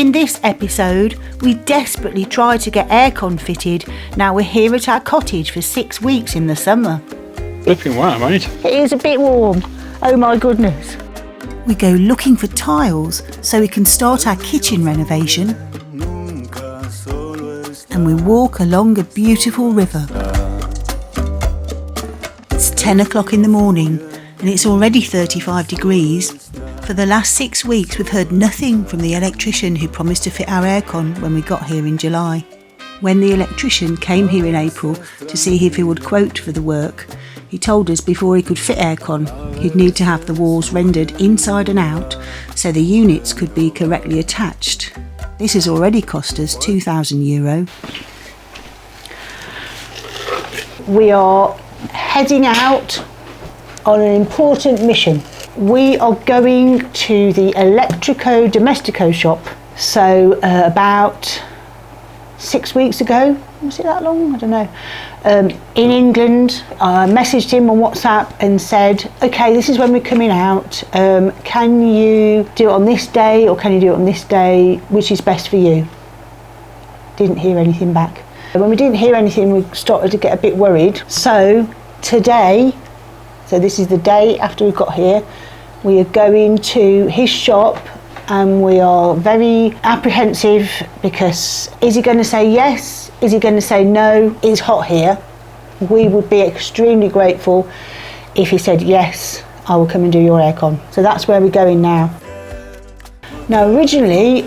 In this episode, we desperately tried to get aircon fitted. Now we're here at our cottage for 6 weeks in the summer. Flipping wow, mate. It is a bit warm. Oh my goodness. We go looking for tiles so we can start our kitchen renovation. And we walk along a beautiful river. It's 10 o'clock in the morning and it's already 35 degrees. For the last 6 weeks we've heard nothing from the electrician who promised to fit our aircon when we got here in July. When the electrician came here in April to see if he would quote for the work, he told us before he could fit aircon, he'd need to have the walls rendered inside and out so the units could be correctly attached. This has already cost us €2,000. We are heading out on an important mission. We are going to the Electrico Domestico shop. So about 6 weeks ago, was it that long? I don't know. In England, I messaged him on WhatsApp and said, okay, this is when we're coming out. Can you do it on this day or can you do it on this day? Which is best for you? Didn't hear anything back. When we didn't hear anything, we started to get a bit worried. So today, so this is the day after we got here, we are going to his shop and we are very apprehensive because is he going to say yes? Is he going to say no? It's hot here. We would be extremely grateful if he said yes, I will come and do your aircon. So that's where we're going now. Now originally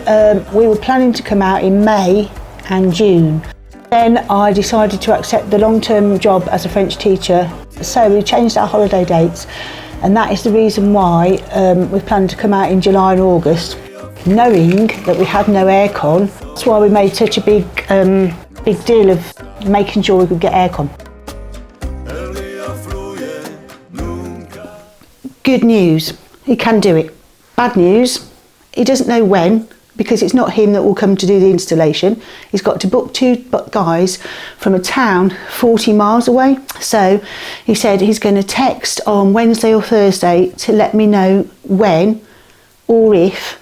we were planning to come out in May and June. Then I decided to accept the long-term job as a French teacher. So we changed our holiday dates. And that is the reason why we planned to come out in July and August, knowing that we had no aircon. That's why we made such a big deal of making sure we could get aircon. Good news, he can do it. Bad news, he doesn't know when, because it's not him that will come to do the installation. He's got to book 2 guys from a town 40 miles away. So he said he's going to text on Wednesday or Thursday to let me know when or if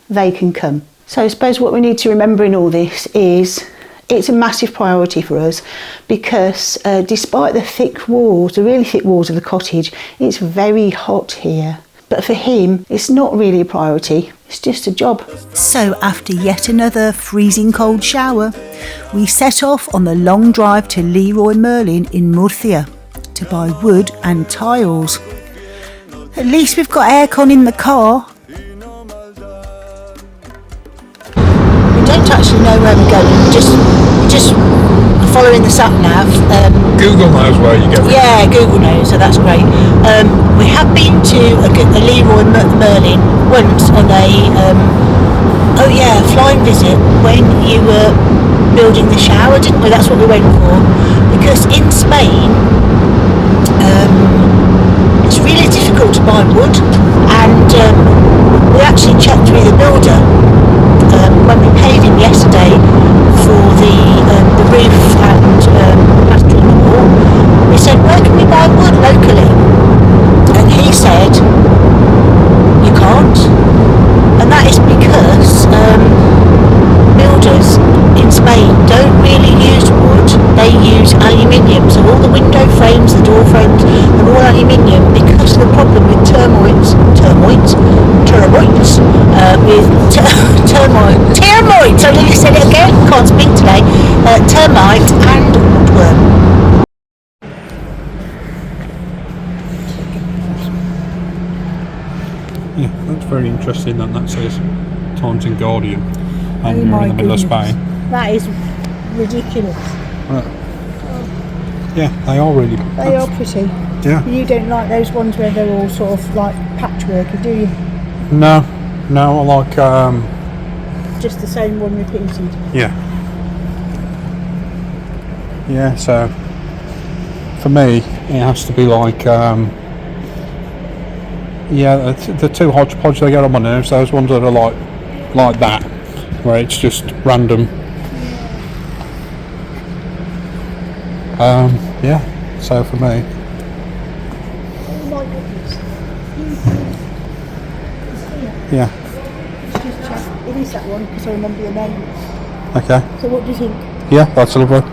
they can come. So I suppose what we need to remember in all this is it's a massive priority for us because despite the thick walls, the really thick walls of the cottage, it's very hot here. But for him, it's not really a priority, it's just a job. So after yet another freezing cold shower, we set off on the long drive to Leroy Merlin in Murcia to buy wood and tiles. At least we've got aircon in the car. We don't actually know where we're going, we're just following the sat-nav. Google knows where you're going. Yeah, Google knows, so that's great. We have been to a Leroy Merlin once on a flying visit when you were building the shower, didn't we? That's what we went for. Because in Spain, it's really difficult to buy wood, and we actually checked with the builder when we paid him yesterday for the roof and plastering the wall. We said, where can we buy wood locally? And he said, you can't. And that is because builders in Spain don't really use wood, they use aluminium. So all the window frames, the door frames, are all aluminium because of the problem with termites, I nearly said it again, can't speak today, termite and woodworm. Yeah, that's very interesting that says Times and Guardian and Oh you're in the middle of Spain. That is ridiculous. Yeah, they are really. They are pretty. Yeah. You don't like those ones where they're all sort of like patchworky, do you? No, I like Just the same one repeated. yeah. Yeah, so for me it has to be like the two hodgepodge they get on my nerves, those ones that are like that, where it's just random. So for me. Oh my goodness. Yeah. just check. It is that one because I remember the name. Okay. So what do you think? Yeah, that's lovely.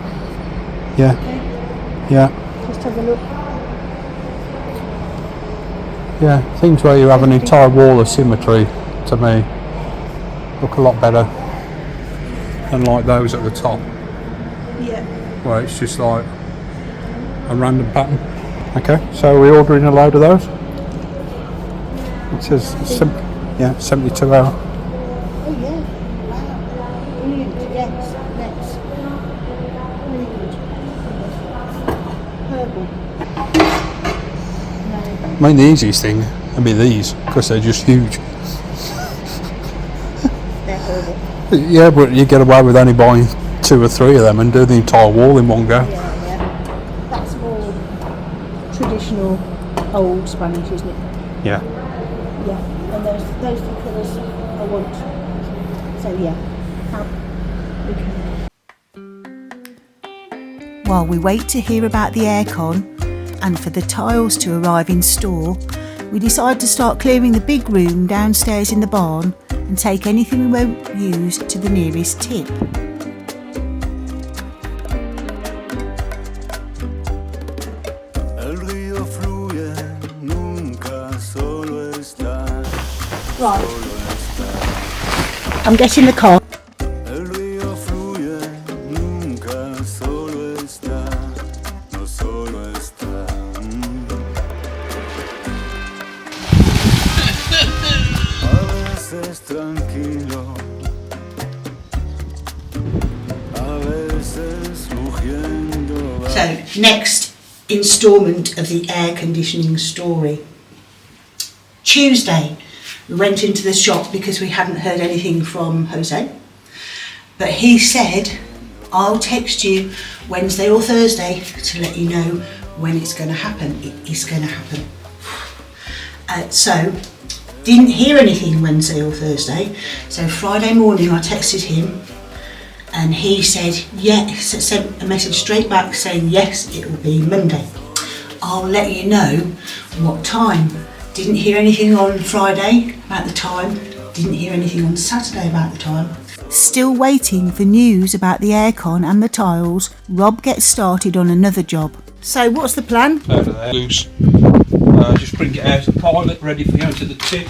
Yeah. Okay. Yeah. Just have a look. Yeah. Things where you have an entire wall of symmetry, to me, look a lot better than like those at the top, Yeah. where it's just like a random pattern. Okay, so we're ordering a load of those. It says 72 hour. Oh yeah. Wow. Brilliant. Yes. Next. Brilliant. Purple. No. I mean, the easiest thing would be these, because they're just huge. They're horrible. Yeah, but you get away with only buying 2 or 3 of them and do the entire wall in one go. Yeah. That's more traditional old Spanish, isn't it? Yeah. Yeah. And those two colours I want. So yeah. Okay. While we wait to hear about the aircon and for the tiles to arrive in store, we decide to start clearing the big room downstairs in the barn and take anything we won't use to the nearest tip. Right. I'm getting the car. So, next instalment of the air conditioning story. Tuesday, we went into the shop because we hadn't heard anything from Jose. But he said, I'll text you Wednesday or Thursday to let you know when it's going to happen. It is going to happen. So, didn't hear anything Wednesday or Thursday. So Friday morning I texted him and he said, yes, sent a message straight back saying, yes, it will be Monday. I'll let you know what time. Didn't hear anything on Friday about the time. Didn't hear anything on Saturday about the time. Still waiting for news about the aircon and the tiles, Rob gets started on another job. So what's the plan? Out of there, loose. Just bring it out of the pilot, ready for going to the tip,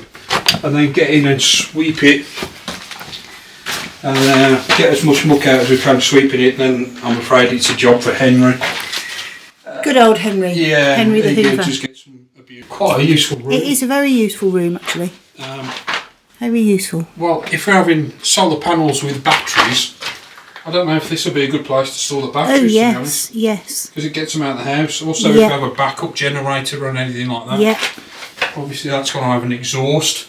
and then get in and sweep it. And get as much muck out as we can sweeping it, then I'm afraid it's a job for Henry. Good old Henry. Yeah, Henry the he Hoover. just get some abuse. Quite a useful room. It is a very useful room actually. Very useful. Well, if we're having solar panels with batteries, I don't know if this would be a good place to store the batteries. Oh to be honest. yes. Because it gets them out of the house. Also, if you have a backup generator or anything like that. Yeah. Obviously, that's going to have an exhaust.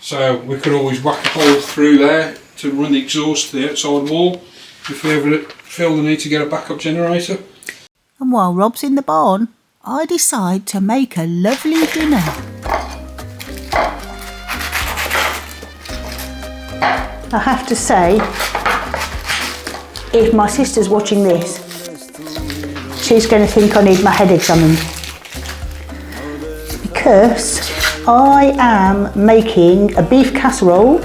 So we could always whack a hole through there to run the exhaust to the outside wall if we ever feel the need to get a backup generator. And while Rob's in the barn, I decide to make a lovely dinner. I have to say, if my sister's watching this, she's going to think I need my head examined. Because I am making a beef casserole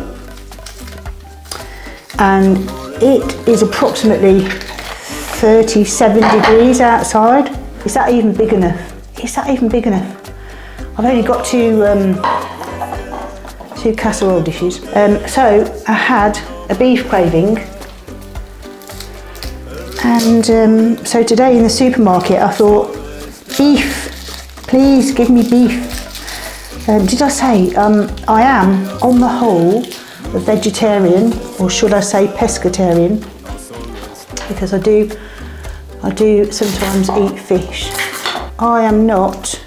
and it is approximately 37 degrees outside. Is that even big enough? Is that even big enough? I've only got two casserole dishes. So I had a beef craving, and so today in the supermarket I thought, beef, please give me beef. Did I say I am on the whole a vegetarian, or should I say pescatarian, because I do sometimes eat fish. I am not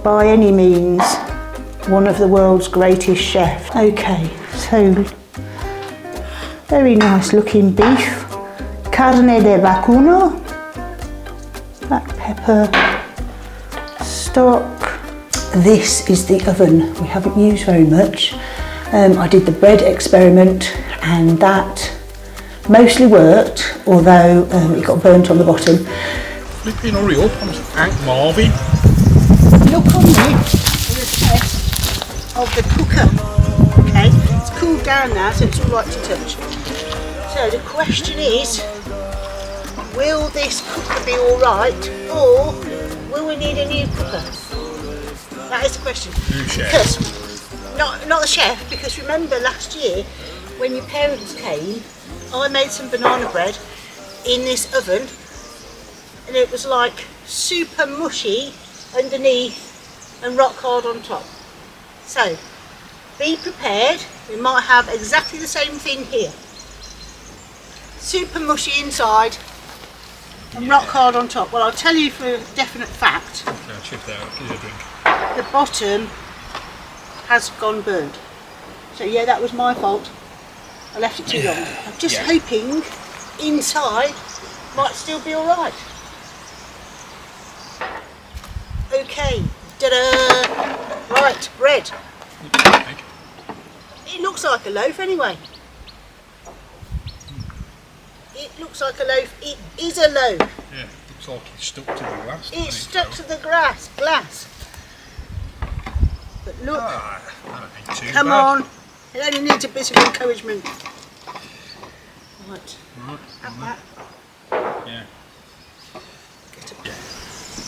by any means one of the world's greatest chefs. Okay, so very nice looking beef, carne de vacuno, black pepper, stock. This is the oven we haven't used very much. I did the bread experiment and that mostly worked, although it got burnt on the bottom. Flipping hurry up, I'm Hank Marvin. Look on me for the test of the cooker. Okay, it's cooled down now, so it's all right to touch. So the question is, will this cooker be all right, or will we need a new cooker? That is the question. Because not the chef, because remember last year when your parents came, I made some banana bread in this oven, and it was like super mushy underneath and rock hard on top. So be prepared, we might have exactly the same thing here. Super mushy inside and rock hard on top. Well, I'll tell you for a definite fact, the bottom has gone burnt. So yeah, that was my fault. I left it too long. I'm just hoping inside might still be alright. Okay, ta-da! Right, bread. It looks like a loaf anyway. It looks like a loaf. It is a loaf. Yeah, looks like it's stuck to the glass. It's stuck to the glass. But look, that ain't too come bad. on. It only needs a bit of encouragement. Right. Have that. Yeah.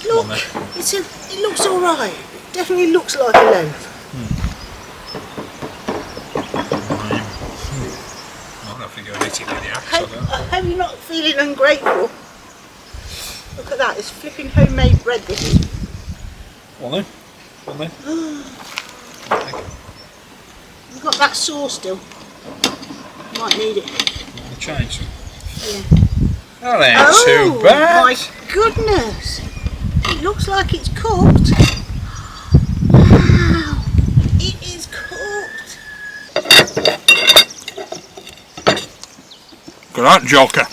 Look, it looks all right. It definitely looks like a loaf. I'll have to go and eat it with the axe. I hope you're not feeling ungrateful. Look at that, it's flipping homemade bread this is. Well then. You've got that sauce still. Might need it. The chainsaw. Yeah. That ain't too bad. My goodness. It looks like it's cooked. Wow. It is cooked. Good night, Joker.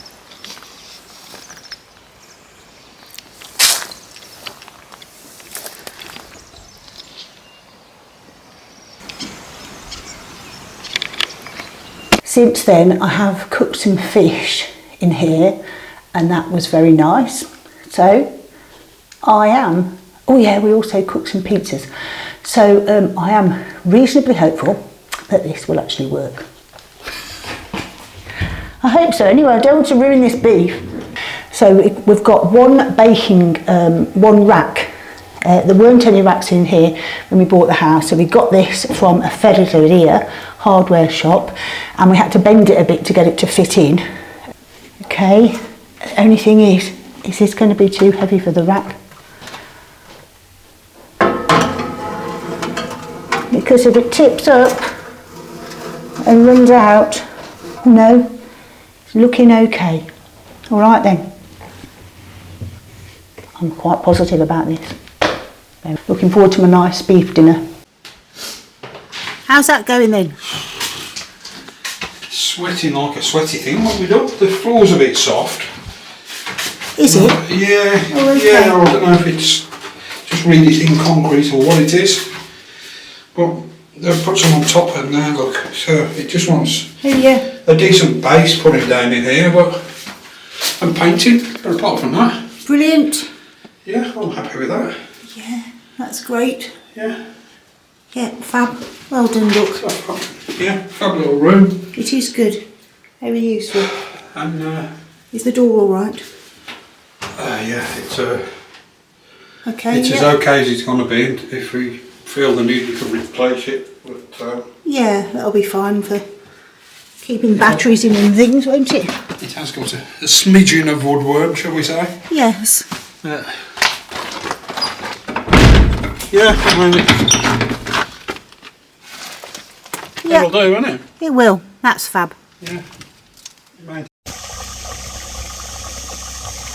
Since then I have cooked some fish in here and that was very nice. So I am, oh yeah, we also cooked some pizzas. So I am reasonably hopeful that this will actually work. I hope so. Anyway, I don't want to ruin this beef. So we've got one baking, one rack. There weren't any racks in here when we bought the house, so we got this from a Ferreteria hardware shop and we had to bend it a bit to get it to fit in. Okay, the only thing is this going to be too heavy for the rack? Because if it tips up and runs out, no, it's looking okay. All right then. I'm quite positive about this. Looking forward to my nice beef dinner. How's that going then? Sweating like a sweaty thing. What we done? The floor's a bit soft. Is it? Yeah. Oh, okay. Yeah. I don't know if it's just really thin concrete or what it is. But they've put some on top and there, look. So it just wants a decent base putting down in here, but and painting. But apart from that, Brilliant. yeah, I'm happy with that. Yeah, that's great. Yeah. Yeah, fab. Well done, look. Yeah, fab little room. It is good. Very useful. And Is the door all right? yeah, it's Okay. it's as okay as it's going to be. And if we feel the need, we can replace it. But yeah, that'll be fine for keeping batteries in and things, won't it? it has got a smidgen of woodworm, shall we say? Yes. Yeah, I mean, it'll do, won't it? It will. That's fab. Yeah.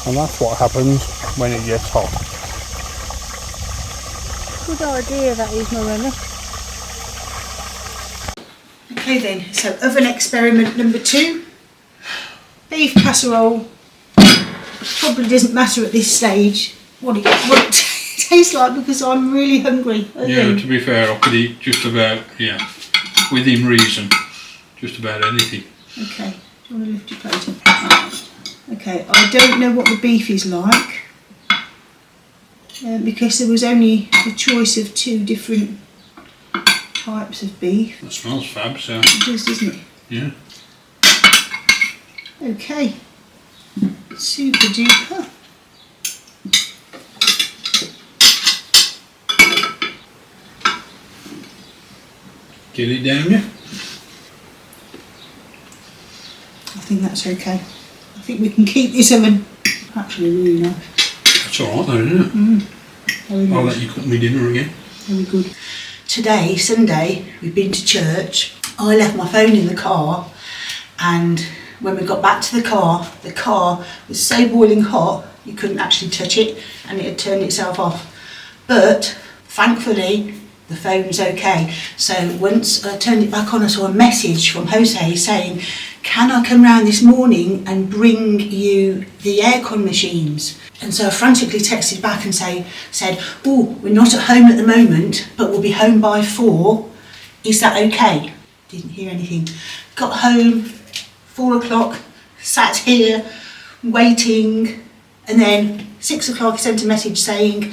And that's what happens when it gets hot. Good idea that is, Miranda. Okay then, so oven experiment number 2. Beef casserole. Probably doesn't matter at this stage what it tastes like because I'm really hungry. Yeah, to be fair, I could eat just about, within reason, just about anything. Okay, do you want to lift your plate up? Okay, I don't know what the beef is like because there was only the choice of 2 different types of beef. That smells fab, so. It does, doesn't it? Yeah. Okay. Super duper. Get it down you. I think that's okay. I think we can keep this oven. Actually, really nice. That's alright though, isn't it? Very nice. I'll let you cook me dinner again. Very good. Today, Sunday, we've been to church. I left my phone in the car, and when we got back to the car was so boiling hot you couldn't actually touch it, and it had turned itself off. But thankfully, the phone's okay. So once I turned it back on, I saw a message from Jose saying, can I come round this morning and bring you the aircon machines? And so I frantically texted back and said, oh, we're not at home at the moment, but we'll be home by 4. Is that okay? Didn't hear anything. Got home, 4 o'clock, sat here, waiting, and then 6 o'clock I sent a message saying,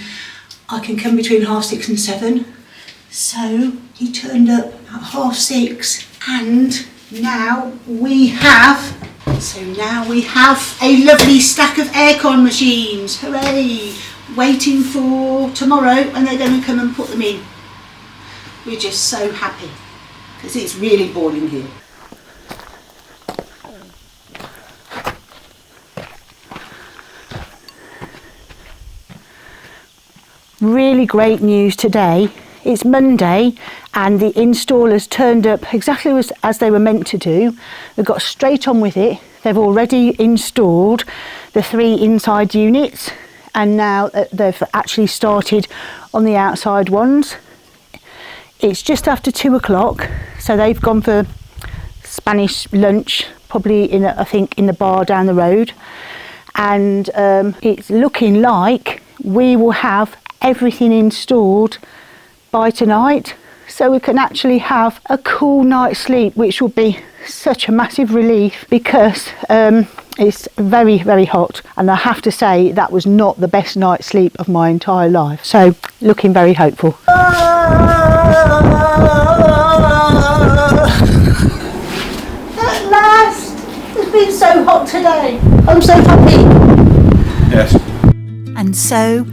I can come between 6:30 and 7. So he turned up at 6:30, and now we have a lovely stack of aircon machines. Hooray! Waiting for tomorrow, and they're going to come and put them in. We're just so happy because it's really boiling here. Really great news today. It's Monday and the installers turned up exactly as they were meant to do. They got straight on with it. They've already installed the 3 inside units, and now they've actually started on the outside ones. It's just after 2 o'clock, so they've gone for Spanish lunch, probably in the bar down the road, and it's looking like we will have everything installed by tonight, so we can actually have a cool night's sleep, which will be such a massive relief because it's very, very hot, and I have to say that was not the best night's sleep of my entire life, so looking very hopeful. At last! It's been so hot today. I'm so happy. Yes. And so,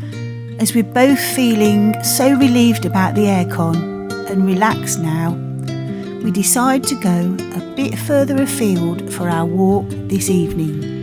as we're both feeling so relieved about the aircon and relaxed now, we decide to go a bit further afield for our walk this evening.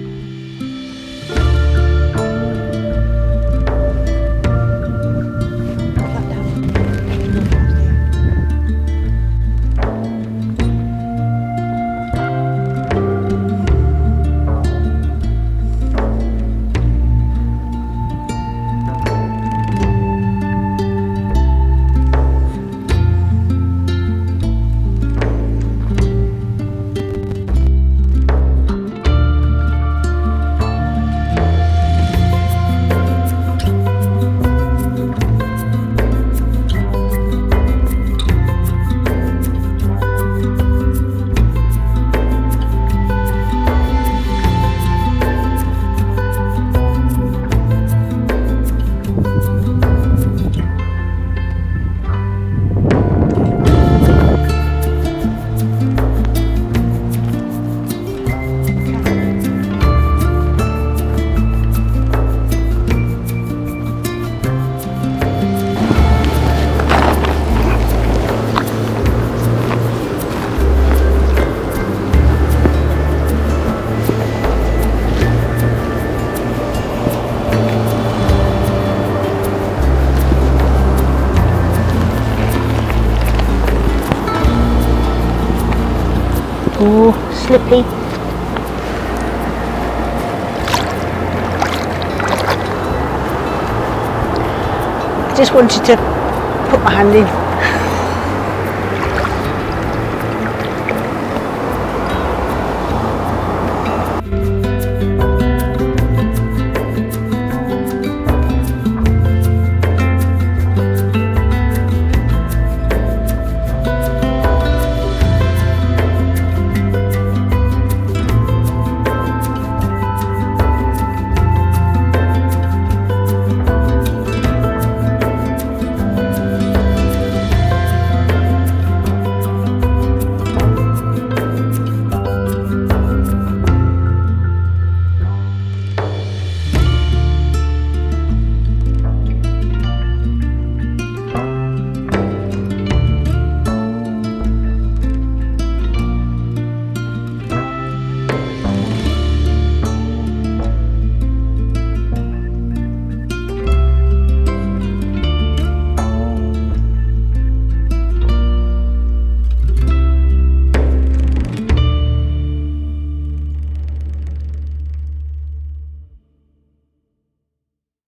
Oh, slippy. I just wanted to put my hand in.